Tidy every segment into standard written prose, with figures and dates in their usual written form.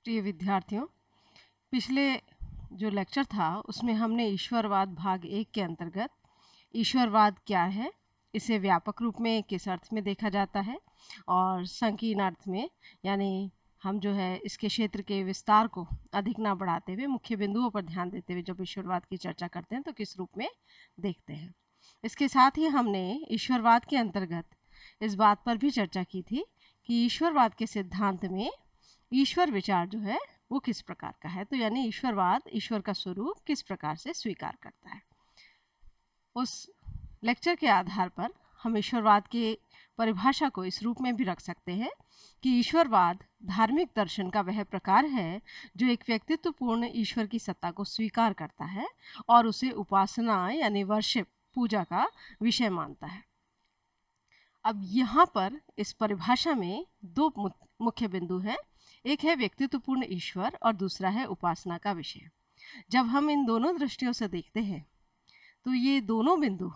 प्रिय विद्यार्थियों, पिछले जो लेक्चर था उसमें हमने ईश्वरवाद भाग 1 के अंतर्गत ईश्वरवाद क्या है, इसे व्यापक रूप में किस अर्थ में देखा जाता है और संकीर्ण अर्थ में, यानी हम जो है इसके क्षेत्र के विस्तार को अधिक ना बढ़ाते हुए मुख्य बिंदुओं पर ध्यान देते हुए जब ईश्वरवाद की चर्चा करते हैं तो किस रूप में देखते हैं। इसके साथ ही हमने ईश्वरवाद के अंतर्गत इस बात पर भी चर्चा की थी कि ईश्वरवाद के सिद्धांत में ईश्वर विचार जो है वो किस प्रकार का है, तो यानी ईश्वरवाद ईश्वर का स्वरूप किस प्रकार से स्वीकार करता है। उस लेक्चर के आधार पर हम ईश्वरवाद की परिभाषा को इस रूप में भी रख सकते हैं कि ईश्वरवाद धार्मिक दर्शन का वह प्रकार है जो एक व्यक्तित्वपूर्ण ईश्वर की सत्ता को स्वीकार करता है और उसे उपासना यानी वर्शिप, पूजा का विषय मानता है। अब यहाँ पर इस परिभाषा में दो मुख्य बिंदु हैं, एक है व्यक्तित्वपूर्ण ईश्वर और दूसरा है उपासना का विषय। जब हम इन दोनों दृष्टियों से देखते हैं तो ये दोनों बिंदु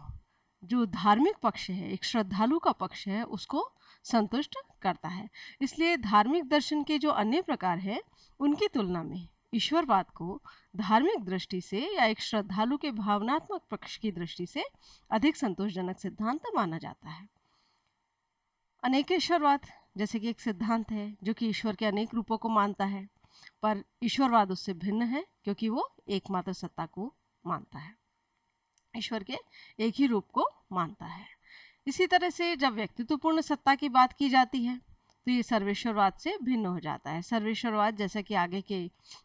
जो धार्मिक पक्ष है, एक श्रद्धालु का पक्ष है, उसको संतुष्ट करता है। इसलिए धार्मिक दर्शन के जो अन्य प्रकार हैं उनकी तुलना में ईश्वरवाद को धार्मिक दृष्टि से या एक श्रद्धालु के भावनात्मक पक्ष की दृष्टि से अधिक संतोषजनक सिद्धांत माना जाता है। अनेकेश्वरवाद जैसे कि एक सिद्धांत है जो कि ईश्वर के अनेक रूपों को मानता है, पर ईश्वरवाद उससे भिन्न है क्योंकि वो एकमात्र सत्ता को मानता है, ईश्वर के एक ही रूप को मानता है। इसी तरह से जब व्यक्तित्वपूर्ण सत्ता की बात की जाती है तो ये सर्वेश्वरवाद से भिन्न हो जाता है। सर्वेश्वरवाद जैसा कि आगे के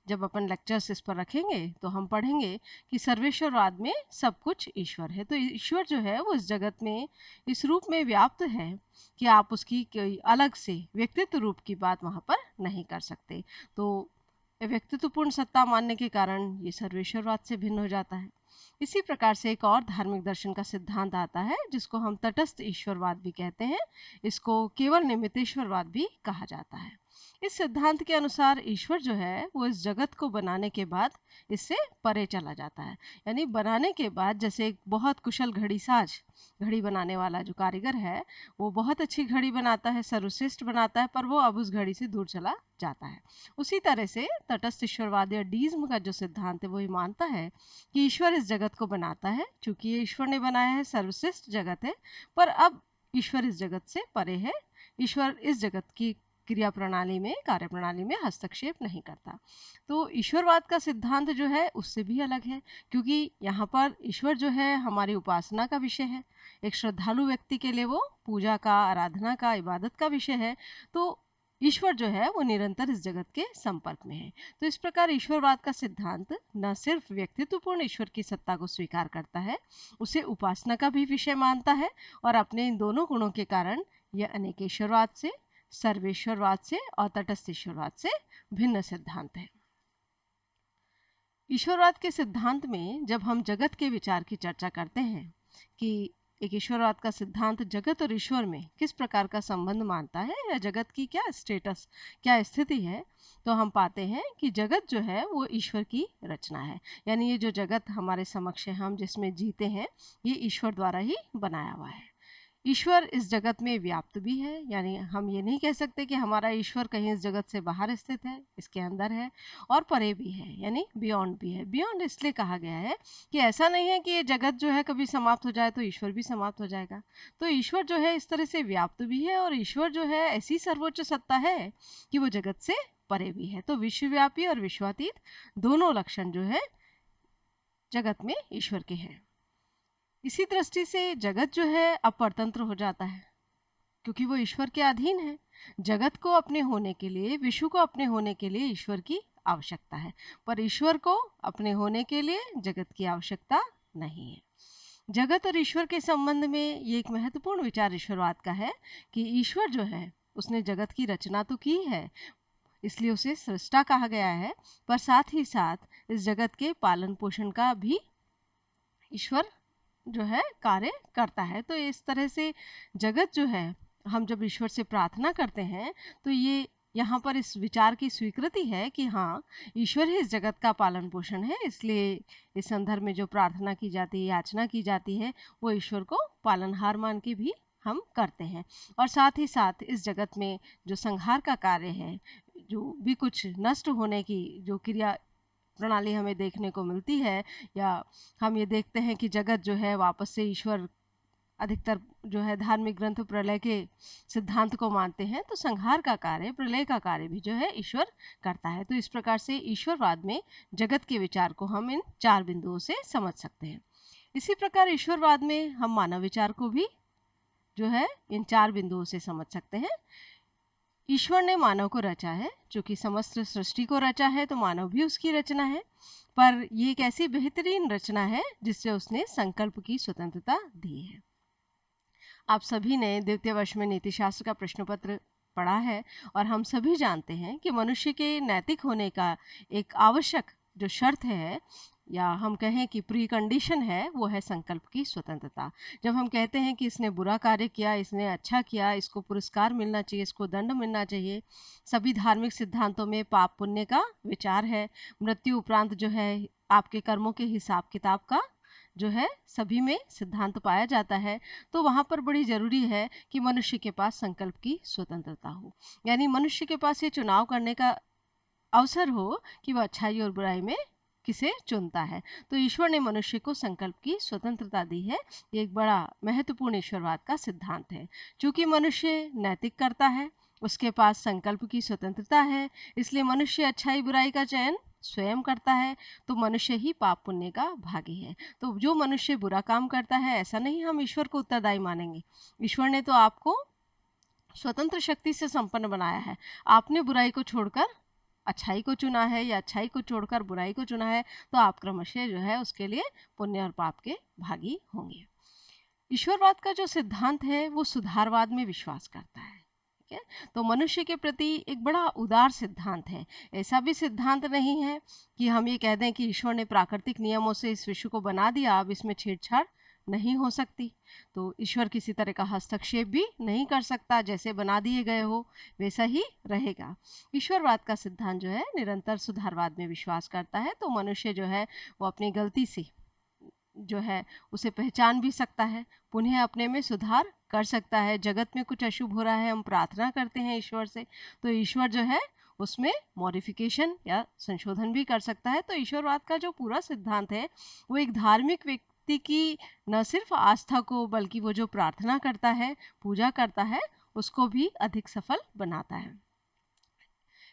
जब अपन लेक्चर्स इस पर रखेंगे तो हम पढ़ेंगे कि सर्वेश्वरवाद में सब कुछ ईश्वर है, तो ईश्वर जो है वो इस जगत में इस रूप में व्याप्त है कि आप उसकी कोई अलग से व्यक्तित्व रूप की बात वहाँ पर नहीं कर सकते। तो व्यक्तित्वपूर्ण सत्ता मानने के कारण ये सर्वेश्वरवाद से भिन्न हो जाता है। इसी प्रकार से एक और धार्मिक दर्शन का सिद्धांत आता है जिसको हम तटस्थ ईश्वरवाद भी कहते हैं, इसको केवल निमित्तेश्वरवाद भी कहा जाता है। इस सिद्धांत के अनुसार ईश्वर जो है वो इस जगत को बनाने के बाद इससे परे चला जाता है, यानी बनाने के बाद जैसे एक बहुत कुशल घड़ीसाज, घड़ी बनाने वाला जो कारीगर है वो बहुत अच्छी घड़ी बनाता है, सर्वश्रेष्ठ बनाता है, पर वो अब उस घड़ी से दूर चला जाता है। उसी तरह से तटस्थ ईश्वरवाद या डीज्म का जो सिद्धांत है वो ये मानता है कि ईश्वर इस जगत को बनाता है, चूंकि ये ईश्वर ने बनाया है, सर्वश्रेष्ठ जगत है, पर अब ईश्वर इस जगत से परे है। ईश्वर इस जगत की क्रिया प्रणाली में, कार्य प्रणाली में हस्तक्षेप नहीं करता। तो ईश्वरवाद का सिद्धांत जो है उससे भी अलग है क्योंकि यहाँ पर ईश्वर जो है हमारी उपासना का विषय है, एक श्रद्धालु व्यक्ति के लिए वो पूजा का, आराधना का, इबादत का विषय है। तो ईश्वर जो है वो निरंतर इस जगत के संपर्क में है। तो इस प्रकार ईश्वरवाद का सिद्धांत न सिर्फ व्यक्तित्वपूर्ण ईश्वर की सत्ता को स्वीकार करता है, उसे उपासना का भी विषय मानता है और अपने इन दोनों गुणों के कारण यह अनेकेश्वरवाद से, सर्वेश्वरवाद से और तटस्थ ईश्वरवाद से भिन्न सिद्धांत है। ईश्वरवाद के सिद्धांत में जब हम जगत के विचार की चर्चा करते हैं कि एक ईश्वरवाद का सिद्धांत जगत और ईश्वर में किस प्रकार का संबंध मानता है या जगत की क्या स्टेटस, क्या स्थिति है, तो हम पाते हैं कि जगत जो है वो ईश्वर की रचना है, यानी ये जो जगत हमारे समक्ष है, हम जिसमें जीते हैं, ये ईश्वर द्वारा ही बनाया हुआ है। ईश्वर इस जगत में व्याप्त भी है, यानी हम ये नहीं कह सकते कि हमारा ईश्वर कहीं इस जगत से बाहर स्थित है, इसके अंदर है, और परे भी है, यानी बियॉन्ड भी है। बियॉन्ड इसलिए कहा गया है कि ऐसा नहीं है कि ये जगत जो है कभी समाप्त हो जाए तो ईश्वर भी समाप्त हो जाएगा। तो ईश्वर जो है इस तरह से व्याप्त भी है और ईश्वर जो है ऐसी सर्वोच्च सत्ता है कि वो जगत से परे भी है। तो विश्वव्यापी और विश्वातीत दोनों लक्षण जो है जगत में ईश्वर के हैं। इसी दृष्टि से जगत जो है अब परतंत्र हो जाता है क्योंकि वो ईश्वर के अधीन है। जगत को अपने होने के लिए, विश्व को अपने होने के लिए ईश्वर की आवश्यकता है, पर ईश्वर को अपने होने के लिए जगत की आवश्यकता नहीं है। जगत और ईश्वर के संबंध में ये एक महत्वपूर्ण विचार ईश्वरवाद का है कि ईश्वर जो है उसने जगत की रचना तो की है, इसलिए उसे सृष्टा कहा गया है, पर साथ ही साथ इस जगत के पालन पोषण का भी ईश्वर जो है कार्य करता है। तो इस तरह से जगत जो है, हम जब ईश्वर से प्रार्थना करते हैं तो ये यहाँ पर इस विचार की स्वीकृति है कि हाँ, ईश्वर ही इस जगत का पालन पोषण है, इसलिए इस संदर्भ में जो प्रार्थना की जाती है, याचना की जाती है, वो ईश्वर को पालनहार मान के भी हम करते हैं। और साथ ही साथ इस जगत में जो संहार का कार्य है, जो भी कुछ नष्ट होने की जो क्रिया प्रणाली हमें देखने को मिलती है, या हम ये देखते हैं कि जगत जो है वापस से ईश्वर, अधिकतर जो है धार्मिक ग्रंथ प्रलय के सिद्धांत को मानते हैं, तो संहार का कार्य, प्रलय का कार्य भी जो है ईश्वर करता है। तो इस प्रकार से ईश्वरवाद में जगत के विचार को हम इन 4 बिंदुओं से समझ सकते हैं। इसी प्रकार ईश्वरवाद में हम मानव विचार को भी जो है इन 4 बिंदुओं से समझ सकते हैं। ईश्वर ने मानव को रचा है, चूंकि समस्त सृष्टि को रचा है तो मानव भी उसकी रचना है, पर ये एक ऐसी बेहतरीन रचना है जिससे उसने संकल्प की स्वतंत्रता दी है। आप सभी ने द्वितीय वर्ष में नीति शास्त्र का प्रश्न पत्र पढ़ा है, और हम सभी जानते हैं कि मनुष्य के नैतिक होने का एक आवश्यक जो शर्त है, या हम कहें कि प्री कंडीशन है, वो है संकल्प की स्वतंत्रता। जब हम कहते हैं कि इसने बुरा कार्य किया, इसने अच्छा किया, इसको पुरस्कार मिलना चाहिए, इसको दंड मिलना चाहिए, सभी धार्मिक सिद्धांतों में पाप पुण्य का विचार है, मृत्यु उपरांत जो है आपके कर्मों के हिसाब किताब का जो है सभी में सिद्धांत पाया जाता है, तो वहाँ पर बड़ी जरूरी है कि मनुष्य के पास संकल्प की स्वतंत्रता हो, यानी मनुष्य के पास ये चुनाव करने का अवसर हो कि वह अच्छाई और बुराई में किसे चुनता है। तो ईश्वर ने मनुष्य को संकल्प की स्वतंत्रता दी है। ये एक बड़ा महत्वपूर्ण ईश्वरवाद का सिद्धांत है। चूंकि मनुष्य नैतिक करता है, उसके पास संकल्प की स्वतंत्रता है, इसलिए मनुष्य अच्छाई बुराई का चयन स्वयं करता है, तो मनुष्य ही पाप पुण्य का भागी है। तो जो मनुष्य बुरा काम करता है, ऐसा नहीं हम ईश्वर को उत्तरदायी मानेंगे। ईश्वर ने तो आपको स्वतंत्र शक्ति से संपन्न बनाया है, आपने बुराई को छोड़कर अच्छाई को चुना है, या अच्छाई को छोड़कर बुराई को चुना है, तो आप क्रमशः जो है उसके लिए पुण्य और पाप के भागी होंगे। ईश्वरवाद का जो सिद्धांत है वो सुधारवाद में विश्वास करता है। ठीक है, तो मनुष्य के प्रति एक बड़ा उदार सिद्धांत है। ऐसा भी सिद्धांत नहीं है कि हम ये कह दें कि ईश्वर ने प्राकृतिक नियमों से इस विश्व को बना दिया, अब इसमें छेड़छाड़ नहीं हो सकती। तो ईश्वर किसी तरह का हस्तक्षेप भी नहीं कर सकता, जैसे बना दिए गए हो वैसा ही रहेगा। ईश्वरवाद का सिद्धांत जो है निरंतर सुधारवाद में विश्वास करता है। तो मनुष्य जो है वो अपनी गलती से जो है उसे पहचान भी सकता है, पुनः अपने में सुधार कर सकता है। जगत में कुछ अशुभ हो रहा है, हम प्रार्थना करते हैं ईश्वर से, तो ईश्वर जो है उसमें मॉडिफिकेशन या संशोधन भी कर सकता है। तो ईश्वरवाद का जो पूरा सिद्धांत है वो एक धार्मिक व्यक्ति की न सिर्फ आस्था को, बल्कि वो जो प्रार्थना करता है, पूजा करता है, उसको भी अधिक सफल बनाता है।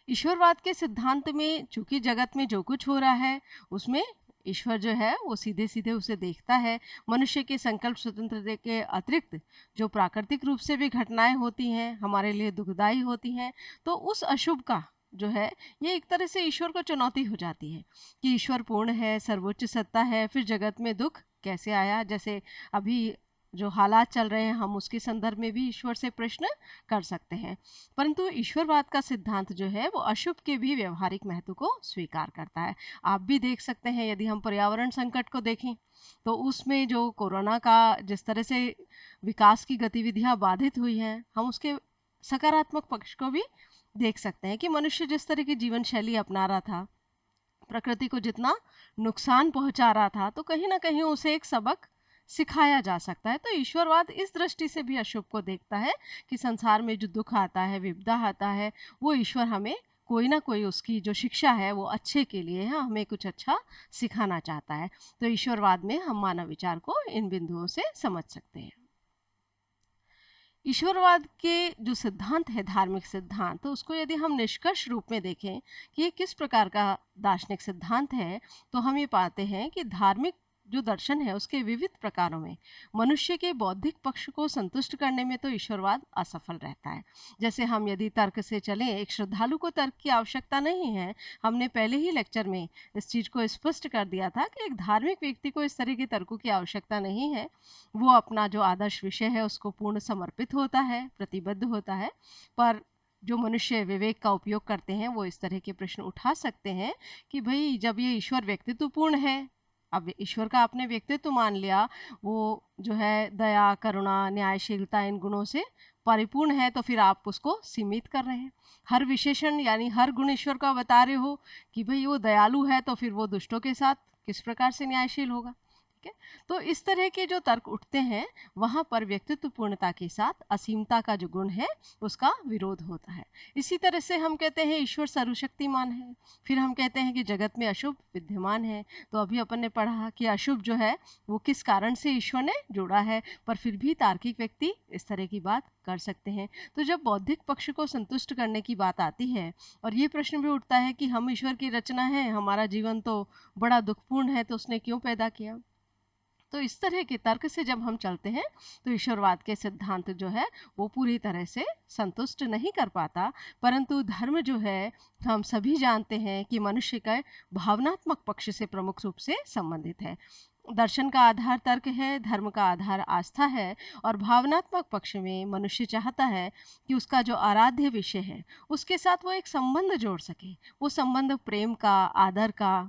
ईश्वरवाद के सिद्धांत में चूंकि जगत में जो कुछ हो रहा है उसमें ईश्वर जो है वो सीधे सीधे उसे देखता है। मनुष्य के संकल्प स्वतंत्रता के अतिरिक्त जो प्राकृतिक रूप से भी घटनाएं होती हैं, हमारे लिए दुखदाई होती हैं, तो उस अशुभ का जो है ये एक तरह से ईश्वर को चुनौती हो जाती है कि ईश्वर पूर्ण है, सर्वोच्च सत्ता है, फिर जगत में दुख कैसे आया। जैसे अभी जो हालात चल रहे हैं, हम उसके संदर्भ में भी ईश्वर से प्रश्न कर सकते हैं। परंतु ईश्वरवाद का सिद्धांत जो है वो अशुभ के भी व्यवहारिक महत्व को स्वीकार करता है। आप भी देख सकते हैं, यदि हम पर्यावरण संकट को देखें तो उसमें जो कोरोना का जिस तरह से विकास की गतिविधियां बाधित हुई हैं, हम उसके सकारात्मक पक्ष को भी देख सकते हैं कि मनुष्य जिस तरह की जीवन शैली अपना रहा था, प्रकृति को जितना नुकसान पहुंचा रहा था, तो कहीं ना कहीं उसे एक सबक सिखाया जा सकता है। तो ईश्वरवाद इस दृष्टि से भी अशुभ को देखता है कि संसार में जो दुख आता है, विपदा आता है, वो ईश्वर हमें कोई ना कोई उसकी जो शिक्षा है वो अच्छे के लिए है, हमें कुछ अच्छा सिखाना चाहता है। तो ईश्वरवाद में हम मानव विचार को इन बिंदुओं से समझ सकते हैं। ईश्वरवाद के जो सिद्धांत है, धार्मिक सिद्धांत, तो उसको यदि हम निष्कर्ष रूप में देखें कि ये किस प्रकार का दार्शनिक सिद्धांत है, तो हम ये पाते हैं कि धार्मिक जो दर्शन है उसके विविध प्रकारों में मनुष्य के बौद्धिक पक्ष को संतुष्ट करने में तो ईश्वरवाद असफल रहता है। जैसे हम यदि तर्क से चलें, एक श्रद्धालु को तर्क की आवश्यकता नहीं है। हमने पहले ही लेक्चर में इस चीज को स्पष्ट कर दिया था कि एक धार्मिक व्यक्ति को इस तरह के तर्कों की आवश्यकता नहीं है। वो अपना जो आदर्श विषय है उसको पूर्ण समर्पित होता है, प्रतिबद्ध होता है। पर जो मनुष्य विवेक का उपयोग करते हैं वो इस तरह के प्रश्न उठा सकते हैं कि भाई, जब ये ईश्वर व्यक्तित्वपूर्ण है, अब ईश्वर का आपने व्यक्तित्व मान लिया, वो जो है दया, करुणा, न्यायशीलता, इन गुणों से परिपूर्ण है, तो फिर आप उसको सीमित कर रहे हैं। हर विशेषण यानी हर गुण ईश्वर का बता रहे हो कि भाई वो दयालु है, तो फिर वो दुष्टों के साथ किस प्रकार से न्यायशील होगा। ठीक है। तो इस तरह के जो तर्क उठते हैं वहां पर व्यक्तित्व पूर्णता के साथ असीमता का जो गुण है उसका विरोध होता है। इसी तरह से हम कहते हैं ईश्वर सर्वशक्तिमान है, फिर हम कहते हैं कि जगत में अशुभ विद्यमान है। तो अभी अपन ने पढ़ा कि अशुभ जो है वो किस कारण से ईश्वर ने जोड़ा है, पर फिर भी तार्किक व्यक्ति इस तरह की बात कर सकते हैं। तो जब बौद्धिक पक्ष को संतुष्ट करने की बात आती है और ये प्रश्न भी उठता है कि हम ईश्वर की रचना है, हमारा जीवन तो बड़ा दुखपूर्ण है, तो उसने क्यों पैदा किया। तो इस तरह के तर्क से जब हम चलते हैं तो ईश्वरवाद के सिद्धांत जो है वो पूरी तरह से संतुष्ट नहीं कर पाता। परंतु धर्म जो है हम सभी जानते हैं कि मनुष्य का भावनात्मक पक्ष से प्रमुख रूप से संबंधित है। दर्शन का आधार तर्क है, धर्म का आधार आस्था है, और भावनात्मक पक्ष में मनुष्य चाहता है कि उसका जो आराध्य विषय है उसके साथ वो एक संबंध जोड़ सके। वो संबंध प्रेम का, आदर का,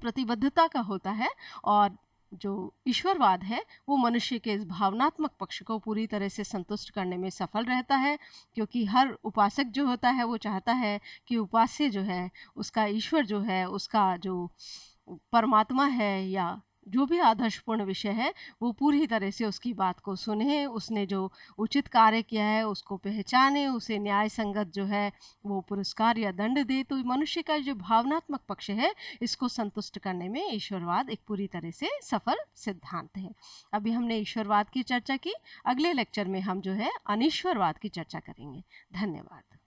प्रतिबद्धता का होता है। और जो ईश्वरवाद है वो मनुष्य के इस भावनात्मक पक्ष को पूरी तरह से संतुष्ट करने में सफल रहता है, क्योंकि हर उपासक जो होता है वो चाहता है कि उपास्य जो है उसका ईश्वर जो है, उसका जो परमात्मा है या जो भी आदर्शपूर्ण विषय है वो पूरी तरह से उसकी बात को सुने, उसने जो उचित कार्य किया है उसको पहचाने, उसे न्याय संगत जो है वो पुरस्कार या दंड दे। तो मनुष्य का जो भावनात्मक पक्ष है इसको संतुष्ट करने में ईश्वरवाद एक पूरी तरह से सफल सिद्धांत है। अभी हमने ईश्वरवाद की चर्चा की, अगले लेक्चर में हम जो है अनीश्वरवाद की चर्चा करेंगे। धन्यवाद।